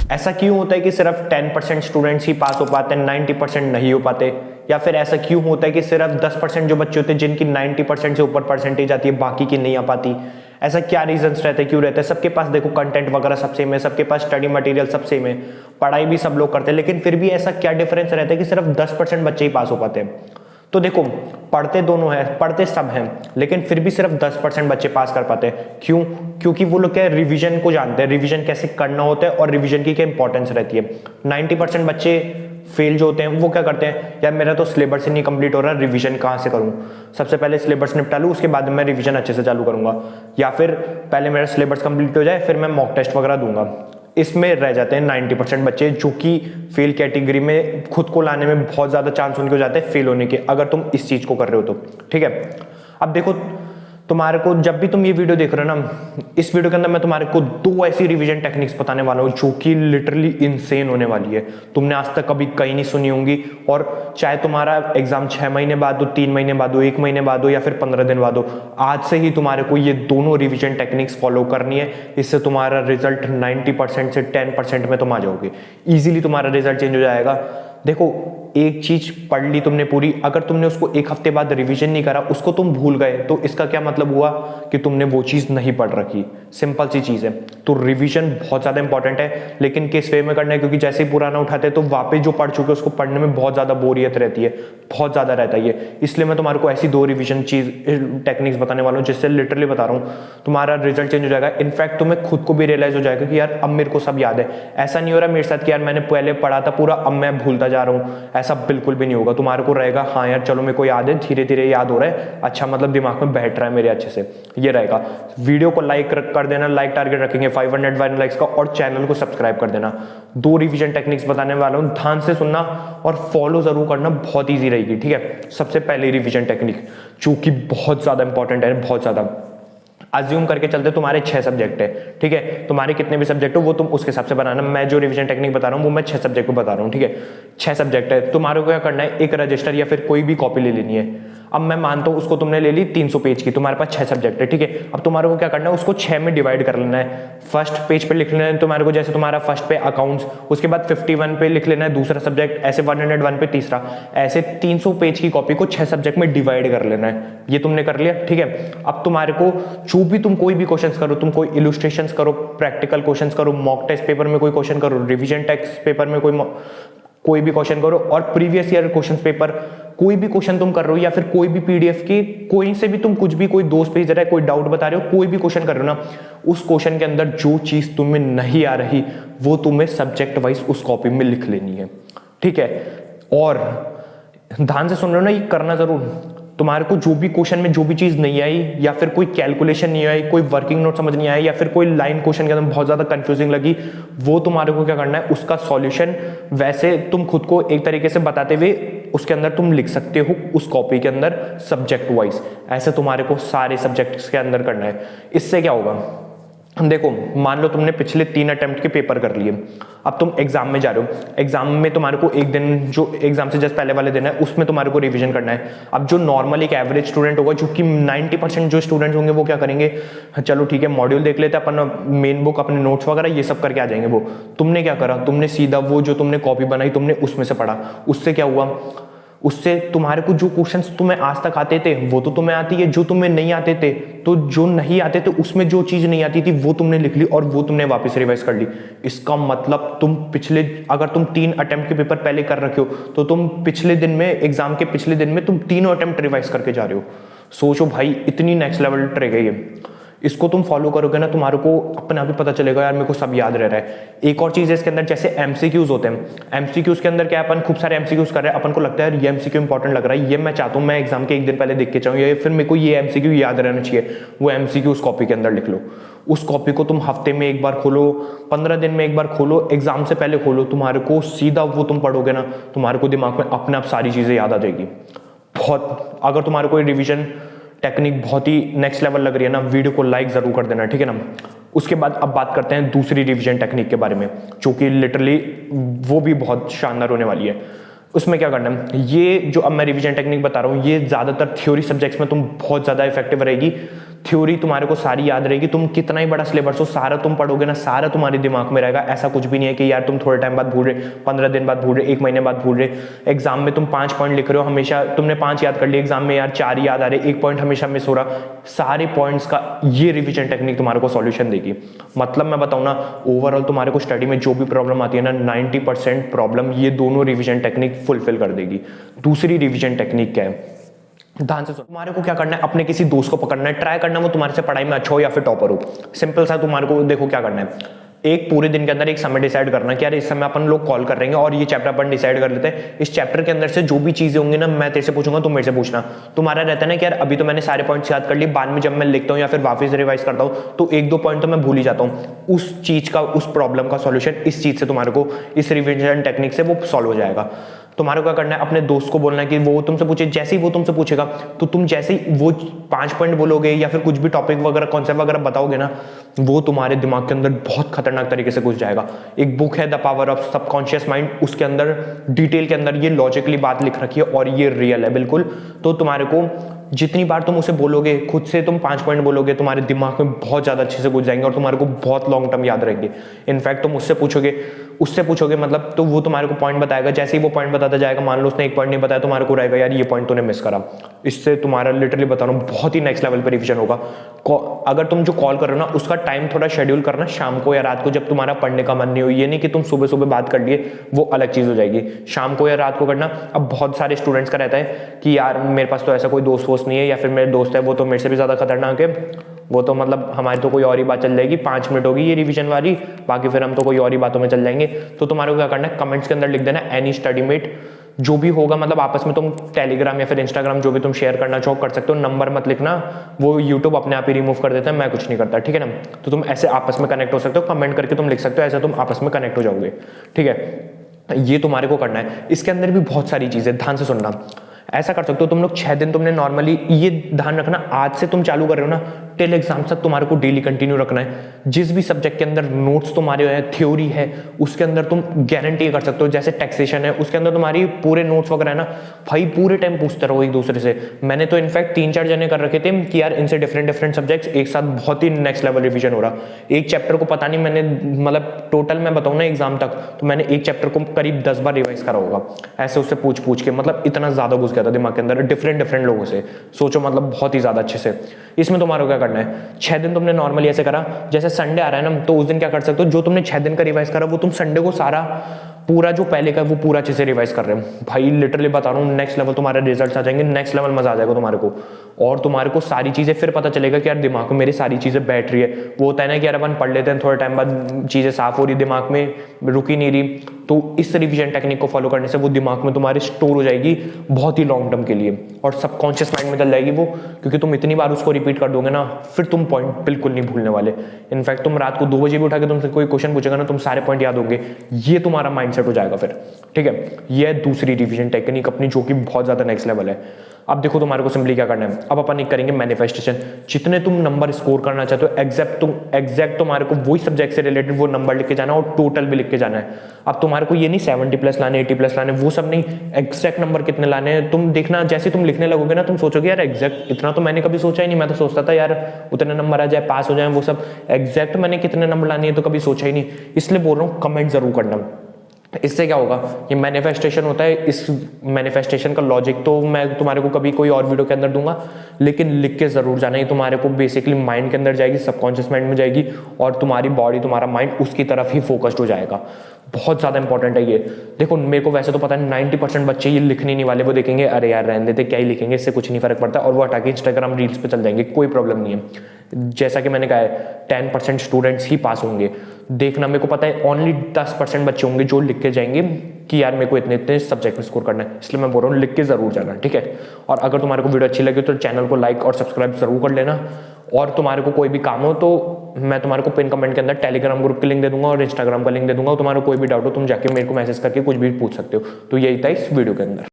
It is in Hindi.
ऐसा क्यों होता है कि सिर्फ 10% स्टूडेंट्स ही पास हो पाते हैं, 90% नहीं हो पाते? या फिर ऐसा क्यों होता है कि सिर्फ 10% जो बच्चे होते हैं जिनकी 90% से ऊपर परसेंटेज आती है, बाकी की नहीं आ पाती? ऐसा क्या रीजंस रहते हैं, क्यों रहते हैं? सबके पास देखो कंटेंट वगैरह सब सेम है, सबके पास स्टडी मटेरियल सब सेम है, पढ़ाई भी सब लोग करते हैं, लेकिन फिर भी ऐसा क्या डिफरेंस रहता है कि सिर्फ 10% बच्चे ही पास हो पाते हैं? तो देखो, पढ़ते दोनों हैं, पढ़ते सब हैं, लेकिन फिर भी सिर्फ 10% बच्चे पास कर पाते हैं। क्यों? क्योंकि वो लोग क्या है, रिवीजन को जानते हैं, रिवीजन कैसे करना होता है और रिवीजन की क्या इंपॉर्टेंस रहती है। 90% बच्चे फेल जो होते हैं वो क्या करते हैं, यार मेरा तो सिलेबस ही नहीं कंप्लीट हो रहा, रिवीजन कहाँ से करूँ? सबसे पहले सिलेबस निपटा लूँ, उसके बाद मैं रिवीजन अच्छे से चालू करूँगा, या फिर पहले मेरा सिलेबस कंप्लीट हो जाए फिर मैं मॉक टेस्ट वगैरह दूंगा। इसमें रह जाते हैं 90% बच्चे, जो कि फेल कैटेगरी में खुद को लाने में बहुत ज़्यादा चांस उनके हो जाते हैं फेल होने के, अगर तुम इस चीज़ को कर रहे हो तो। ठीक है, अब देखो, तुम्हारे को जब भी तुम ये वीडियो देख रहे हो ना, इस वीडियो के अंदर मैं तुम्हारे को 2 ऐसी रिवीजन टेक्निक्स बताने वाला हूँ जो कि लिटरली इनसेन होने वाली है। तुमने आज तक कभी कहीं नहीं सुनी होंगी, और चाहे तुम्हारा एग्जाम 6 महीने बाद हो, 3 महीने बाद हो, 1 महीने बाद हो, या फिर 15 दिन बाद हो, आज से ही तुम्हारे को ये दोनों रिवीजन टेक्निक्स फॉलो करनी है। इससे तुम्हारा रिजल्ट 90% से 10% में तुम आ जाओगे, ईजिली तुम्हारा रिजल्ट चेंज हो जाएगा। देखो, एक चीज पढ़ ली तुमने पूरी, अगर तुमने उसको 1 हफ्ते बाद रिवीजन नहीं करा, उसको तुम भूल गए, तो इसका क्या मतलब हुआ कि तुमने वो चीज नहीं पढ़ रखी। सिंपल सी चीज है। तो रिवीजन बहुत ज्यादा इंपॉर्टेंट है, लेकिन किस वे में करना है, क्योंकि जैसे ही पुराना उठाते हैं तो वापस जो पढ़ चुके उसको पढ़ने में बहुत ज्यादा बोरियत रहती है, बहुत ज्यादा रहता है ये। इसलिए मैं तुम्हारे को ऐसी 2 रिवीजन टेक्निक्स बताने वाला हूँ, जिससे लिटरली बता रहा हूँ तुम्हारा रिजल्ट चेंज हो जाएगा। इनफैक्ट तुम्हें खुद को भी रियलाइज हो जाएगा कि यार अब मेरे को सब याद है। ऐसा नहीं हो रहा मेरे साथ कि यार मैंने पहले पढ़ा था पूरा, अब मैं भूलता जा रहा हूँ, ऐसा बिल्कुल भी नहीं होगा। तुम्हारे को रहेगा, हाँ यार चलो मेरे को याद है, धीरे धीरे याद हो रहा है, अच्छा मतलब दिमाग में बैठ रहा है मेरे अच्छे से, ये रहेगा। वीडियो को लाइक कर देना, लाइक टारगेट रखेंगे 500 लाइक्स का, और चैनल को सब्सक्राइब कर देना। 2 रिवीजन टेक्निक्स बताने वाला हूं, ध्यान से सुनना और फॉलो जरूर करना, बहुत ईजी रहेगी। ठीक है, सबसे पहले रिवीजन टेक्निक जो कि बहुत ज्यादा इंपॉर्टेंट है, बहुत ज्यादा। अज्यूम करके चलते तुम्हारे 6 सब्जेक्ट है, ठीक है, तुम्हारे कितने भी सब्जेक्ट हो वो तुम उसके हिसाब से बनाना। मैं जो रिवीजन टेक्निक बता रहा हूँ वो मैं 6 सब्जेक्ट को बता रहा हूँ। ठीक है, 6 सब्जेक्ट है, तुम्हारे को क्या करना है, एक रजिस्टर या फिर कोई भी कॉपी ले लेनी है। अब मैं मानता हूँ उसको तुमने ले ली 300 पेज की, तुम्हारे पास 6 सब्जेक्ट है। ठीक है, अब तुम्हारे को क्या करना है, उसको 6 में डिवाइड कर लेना है। फर्स्ट पेज पे लिख लेना है तुम्हारे को, जैसे तुम्हारा फर्स्ट पे अकाउंट्स, उसके बाद 51 पे लिख लेना है दूसरा सब्जेक्ट, ऐसे 101 पे तीसरा, ऐसे 300 पेज की कॉपी को 6 सब्जेक्ट में डिवाइड कर लेना है। ये तुमने कर लिया। ठीक है, अब तुम्हारे को जो भी तुम कोई भी क्वेश्चंस करो, तुम कोई इलस्ट्रेशंस करो, प्रैक्टिकल क्वेश्चंस करो, मॉक टेस्ट पेपर में कोई क्वेश्चन करो, रिवीजन टेक्स्ट पेपर में कोई भी क्वेश्चन करो, और प्रीवियस ईयर क्वेश्चन पेपर कोई भी क्वेश्चन तुम कर रहे हो, या फिर कोई भी पीडीएफ की कोई से भी तुम कुछ भी, कोई दोस्त भेज रहा है, कोई डाउट बता रहे हो, कोई भी क्वेश्चन कर रहे हो ना, उस क्वेश्चन के अंदर जो चीज तुम्हें नहीं आ रही वो तुम्हें सब्जेक्ट वाइज उस कॉपी में लिख लेनी है। ठीक है, और ध्यान से सुन रहे हो ना, ये करना जरूर। तुम्हारे को जो भी क्वेश्चन में जो भी चीज नहीं आई, या फिर कोई कैलकुलेशन नहीं आई, कोई वर्किंग नोट समझ नहीं आया, या फिर कोई लाइन क्वेश्चन के अंदर बहुत ज्यादा कंफ्यूजिंग लगी, वो तुम्हारे को क्या करना है, उसका सॉल्यूशन वैसे तुम खुद को एक तरीके से बताते हुए उसके अंदर तुम लिख सकते हो, उस कॉपी के अंदर सब्जेक्ट वाइज। ऐसे तुम्हारे को सारे सब्जेक्ट्स के अंदर करना है। इससे क्या होगा, देखो मान लो तुमने पिछले 3 अटेम्प्ट के पेपर कर लिए, अब तुम एग्जाम में जा रहे हो, एग्जाम में तुम्हारे को एक दिन, जो एग्जाम से जस्ट पहले वाले दिन है, उसमें तुम्हारे को रिवीजन करना है। अब जो नॉर्मल एक एवरेज स्टूडेंट होगा, जो कि 90% जो स्टूडेंट्स होंगे वो क्या करेंगे, चलो ठीक है मॉड्यूल देख लेते हैं अपन, मेन बुक, अपने नोट्स वगैरह ये सब करके आ जाएंगे। वो तुमने क्या करा, तुमने सीधा वो जो तुमने कॉपी बनाई तुमने उसमें से पढ़ा। उससे क्या हुआ, उससे तुम्हारे को जो क्वेश्चंस तुम्हें आज तक आते थे वो तो तुम्हें आती है, जो तुम्हें नहीं आते थे, तो जो नहीं आते थे उसमें जो चीज नहीं आती थी वो तुमने लिख ली और वो तुमने वापस रिवाइज कर ली। इसका मतलब तुम पिछले, अगर तुम 3 अटेम्प्ट के पेपर पहले कर रखे हो, तो तुम पिछले दिन में, एग्जाम के पिछले दिन में तुम 3 अटेम्प्ट रिवाइज करके जा रहे हो। सोचो भाई, इतनी नेक्स्ट लेवल ट्रिक है ये। इसको तुम फॉलो करोगे ना, तुम्हारे को अपने आप ही पता चलेगा यार मेरे को सब याद रह रहा है। एक और चीज है इसके अंदर, जैसे एमसीक्यूज होते हैं, एमसीक्यूज के अंदर क्या, अपन खूब सारे एमसीक्यूज कर रहे हैं, अपन को लगता है ये एमसीक्यू इंपॉर्टेंट लग रहा है, ये मैं चाहता हूं मैं एग्जाम के एक दिन पहले देख के चाहूँ, या फिर मेरे को ये एमसीक्यू याद रहना चाहिए। वो एमसीक्यू उस कॉपी के अंदर लिख लो। उस कॉपी को तुम हफ्ते में एक बार खोलो, 15 दिन में एक बार खोलो, एग्जाम से पहले खोलो, तुम्हारे को सीधा वो तुम पढ़ोगे ना, तुम्हारे को दिमाग में अपने आप सारी चीजें याद आ जाएगी। बहुत, अगर तुम्हारे कोई रिविजन टेक्निक बहुत ही नेक्स्ट लेवल लग रही है ना, वीडियो को लाइक जरूर कर देना, ठीक है ना। उसके बाद अब बात करते हैं दूसरी रिवीजन टेक्निक के बारे में, जो कि लिटरली वो भी बहुत शानदार होने वाली है। उसमें क्या करना है, ये जो अब मैं रिवीजन टेक्निक बता रहा हूँ, ये ज्यादातर थ्योरी सब्जेक्ट्स में तुम बहुत ज्यादा इफेक्टिव रहेगी। थ्योरी तुम्हारे को सारी याद रहेगी, तुम कितना ही बड़ा सिलेबस हो सारा तुम पढ़ोगे ना, सारा तुम्हारे दिमाग में रहेगा। ऐसा कुछ भी नहीं है कि यार तुम थोड़े टाइम बाद भूल रहे, 15 दिन बाद भूल रहे, 1 महीने बाद भूल रहे। एग्जाम में तुम 5 पॉइंट लिख रहे हो, हमेशा तुमने 5 याद कर लिए, एग्जाम में यार 4 याद आ रहे, 1 पॉइंट हमेशा मिस हो रहा। सारे पॉइंट्स का ये रिविजन टेक्निक तुम्हारे को सॉल्यूशन देगी। मतलब मैं बताऊं ना, ओवरऑल तुम्हारे को स्टडी में जो भी प्रॉब्लम आती है ना, 90% प्रॉब्लम ये दोनों रिविजन टेक्निक फुलफिल कर देगी। दूसरी रिविजन टेक्निक क्या है, ध्यान से सुनो। तुम्हारे को क्या करना है, अपने किसी दोस्त को पकड़ना है, ट्राई करना है वो तुम्हारे से पढ़ाई में अच्छा हो या फिर टॉपर हो। सिंपल सा तुम्हारे को देखो क्या करना है, एक पूरे दिन के अंदर एक समय डिसाइड करना कि यार इस समय अपन लोग कॉल कर रहे हैं और ये चैप्टर अपन डिसाइड कर लेते हैं। इस चैप्टर के अंदर से जो भी चीजें होंगी ना, मैं तेरे से पूछूंगा, तुम मेरे से पूछना। तुम्हारा रहता है ना कि यार अभी तो मैंने सारे पॉइंट्स याद कर लिए, बाद में जब मैं लिखता हूँ या फिर वापस रिवाइज करता हूँ तो 1-2 पॉइंट तो मैं भूल ही जाता हूँ। उस चीज का, उस प्रॉब्लम का सॉल्यूशन इस चीज से तुम्हारे को, इस रिविजन टेक्निक से वो सॉल्व हो जाएगा। तुम्हारे को क्या करना है, अपने दोस्त को बोलना है कि वो तुमसे पूछे, जैसे ही वो तुमसे पूछेगा तो तुम जैसे ही वो 5 पॉइंट बोलोगे या फिर कुछ भी टॉपिक वगैरह कॉन्सेप्ट वगैरह बताओगे ना, वो तुम्हारे दिमाग के अंदर बहुत खतरनाक तरीके से घुस जाएगा। एक बुक है the power of subconscious mind, उसके अंदर डिटेल के अंदर ये लॉजिकली बात लिख रखी है और ये रियल है बिल्कुल। तो तुम्हारे को जितनी बार तुम उसे बोलोगे, खुद से तुम 5 पॉइंट बोलोगे, तुम्हारे दिमाग में बहुत ज्यादा अच्छे से घुस जाएंगे और तुम्हारे को बहुत लॉन्ग टर्म याद रहेंगे। इनफैक्ट तुम उससे पूछोगे मतलब, तो वो तुम्हारे को पॉइंट बताएगा, जैसे ही वो पॉइंट बताता जाएगा, मान लो उसने 1 पॉइंट नहीं बताया, तुम्हारे को रहेगा यार ये पॉइंट तूने मिस करा। इससे तुम्हारा लिटरली बता रहा हूँ बहुत ही नेक्स्ट लेवल पे रिवीजन होगा। अगर तुम जो कॉल कर रहे हो ना, उसका टाइम थोड़ा शेड्यूल करना शाम को या रात को, जब तुम्हारा पढ़ने का मन नहीं हो। ये नहीं कि तुम सुबह सुबह बात कर लिए, वो अलग चीज हो जाएगी। शाम को या रात को करना। अब बहुत सारे स्टूडेंट्स का रहता है कि यार मेरे पास तो ऐसा कोई दोस्त वोस्त नहीं है, या फिर मेरे दोस्त है वो तो मेरे से भी ज्यादा खतरनाक है, वो तो मतलब हमारी तो कोई और ही बात चल जाएगी, 5 मिनट होगी ये रिवीजन वाली, बाकी फिर हम तो कोई और ही बातों में चल जाएंगे। तो तुम्हारे को क्या करना है, कमेंट्स के अंदर लिख देना एनी स्टडी मेट, जो भी होगा, मतलब आपस में तुम टेलीग्राम या फिर इंस्टाग्राम जो भी तुम शेयर करना चाहो कर सकते हो। नंबर मत लिखना, वो यूट्यूब अपने आप ही रिमूव कर देता है, मैं कुछ नहीं करता, ठीक है ना। तो तुम ऐसे आपस में कनेक्ट हो सकते हो, कमेंट करके तुम लिख सकते हो, ऐसे तुम आपस में कनेक्ट हो जाओगे, ठीक है। ये तुम्हारे को करना है। इसके अंदर भी बहुत सारी चीजें, ध्यान से सुनना। ऐसा कर सकते हो तुम लोग 6 दिन तुमने नॉर्मली, ये ध्यान रखना आज से तुम चालू कर रहे हो ना, टिल एग्जाम तक तुम्हारे को डेली कंटिन्यू रखना है। जिस भी सब्जेक्ट के अंदर नोट्स तुम्हारे है, थ्योरी है, उसके अंदर तुम गारंटी कर सकते हो। जैसे टैक्सेशन है, उसके अंदर तुम्हारी पूरे नोट्स वगैरह है ना, भाई पूरे टाइम पूछते रहो एक दूसरे से। मैंने तो इनफैक्ट 3-4 जने कर रखे थे कि यार इनसे डिफरेंट सब्जेक्ट्स एक साथ बहुत ही नेक्स्ट लेवल रिवीजन हो रहा। एक चैप्टर को पता नहीं, मैंने मतलब टोटल मैं बताऊं ना एग्जाम तक, तो मैंने एक चैप्टर को करीब 10 बार रिवाइज करा होगा, ऐसे उससे पूछ के। मतलब इतना ज्यादा घुस गया था दिमाग के अंदर, डिफरेंट लोगों से। सोचो मतलब बहुत ही ज्यादा अच्छे से। इसमें तुम्हारा क्या करना है, 6 दिन तुमने नॉर्मली ऐसे करा, जैसे संडे आ रहा है ना, तो उस दिन क्या कर सकते हो, जो तुमने 6 दिन का रिवाइज करा वो तुम संडे को सारा पूरा जो पहले का वो पूरा अच्छे से रिवाइज कर रहे हो। भाई लिटरली बता रहा हूँ, नेक्स्ट लेवल तुम्हारे रिजल्ट्स आ जाएंगे, नेक्स्ट लेवल मजा आ जाएगा तुम्हारे को। और तुम्हारे को सारी चीजें फिर पता चलेगा कि यार दिमाग में मेरी सारी चीजें बैठ रही है। वो होता है ना कि यार अपन पढ़ लेते हैं, थोड़े टाइम बाद चीजें साफ हो रही, दिमाग में रुकी नहीं रही, तो इस रिवीजन टेक्निक को फॉलो करने से वो दिमाग में तुम्हारे स्टोर हो जाएगी बहुत ही लॉन्ग टर्म के लिए, और सबकॉन्शियस माइंड में चल जाएगी वो, क्योंकि तुम इतनी बार उसको रिपीट कर दोगे ना, फिर तुम पॉइंट बिल्कुल नहीं भूलने वाले। इनफैक्ट तुम रात को 2 बजे भी उठा के तुमसे कोई क्वेश्चन पूछेगा ना, तुम सारे पॉइंट याद होंगे। ये तुम्हारा माइंडसेट हो जाएगा फिर, ठीक है। ये दूसरी रिवीजन टेक्निक अपनी, जो कि बहुत ज्यादा नेक्स्ट लेवल है। अब देखो तुम्हारे को सिंपली क्या करना है, अब अपन एक करेंगे मैनिफेस्टेशन। जितने तुम नंबर स्कोर करना चाहते हो एग्जैक्ट तुम्हारे को वही सब्जेक्ट से रिलेटेड वो नंबर लिख के जाना और टोटल भी लिख के जाना है। अब तुम्हारे को ये नहीं 70+ लाने, 80+ लाने, वो सब नहीं, एग्जैक्ट नंबर कितने लाने हैं तुम देखना। जैसे तुम लिखने लगोगे ना, तुम सोचोगे यार एग्जैक्ट इतना तो मैंने कभी सोचा ही नहीं, मैं तो सोचता था यार उतने नंबर आ जाए, पास हो जाए, वो सब एग्जैक्ट मैंने कितने नंबर लाने हैं तो कभी सोचा ही नहीं। इसलिए बोल रहा हूँ कमेंट जरूर करना। इससे क्या होगा, ये मैनिफेस्टेशन होता है, इस मैनिफेस्टेशन का लॉजिक तो मैं तुम्हारे को कभी कोई और वीडियो के अंदर दूंगा, लेकिन लिख के जरूर जाना। ये तुम्हारे को बेसिकली माइंड के अंदर जाएगी, सबकॉन्शियस माइंड में जाएगी, और तुम्हारी बॉडी, तुम्हारा माइंड उसकी तरफ ही फोकस्ड हो जाएगा। बहुत ज्यादा इंपॉर्टेंट है ये। देखो मेरे को वैसे तो पता है 90% बच्चे ये लिखने नहीं वाले, वो देखेंगे अरे यार रहने देते, क्या ही लिखेंगे, इससे कुछ नहीं फर्क पड़ता, और वो हटा के इंस्टाग्राम रील्स पे चल जाएंगे, कोई प्रॉब्लम नहीं है। जैसा कि मैंने कहा है 10% स्टूडेंट्स ही पास होंगे। देखना, मेरे को पता है ओनली 10% बच्चे होंगे जो लिख के जाएंगे कि यार मेरे को इतने सब्जेक्ट में स्कोर करना है। इसलिए मैं बोल रहा हूँ लिख के जरूर जाना, ठीक है। और अगर तुम्हारे को वीडियो अच्छी लगी तो चैनल को लाइक और सब्सक्राइब जरूर कर लेना। और तुम्हारे को कोई भी काम हो तो मैं तुम्हारे को पिन कमेंट के अंदर टेलीग्राम ग्रुप की लिंक दे दूंगा और इंस्टाग्राम का लिंक दे दूंगा। तुम्हारा कोई भी डाउट हो तुम जाके मेरे को मैसेज करके कुछ भी पूछ सकते हो। तो यही था इस वीडियो के अंदर।